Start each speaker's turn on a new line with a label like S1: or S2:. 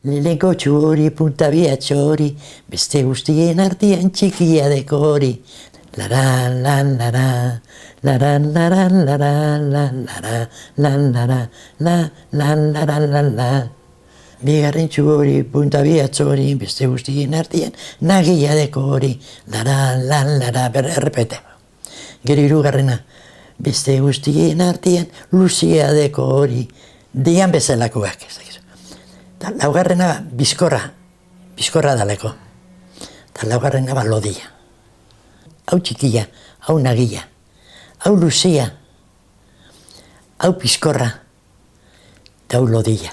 S1: Lehenko txori, punta biatxori, beste guztien artean txikia dekori. Laran, lan, laran, laran, laran, laran, lan, laran, lan, laran, lan, laran, lan, lan. Bigarren txori, punta biatxori, beste guztien artean nagia dekori. Laran, lan, laran, errepete. Gero hirugarrena, beste guztien artean luzia dekori. Dian bezalakoak. Ta laugarrena bizkorra daleko. Ta laugarrena lodia. Hau txikia, hau nagia, hau luzia, hau bizkorra, eta hau lodia.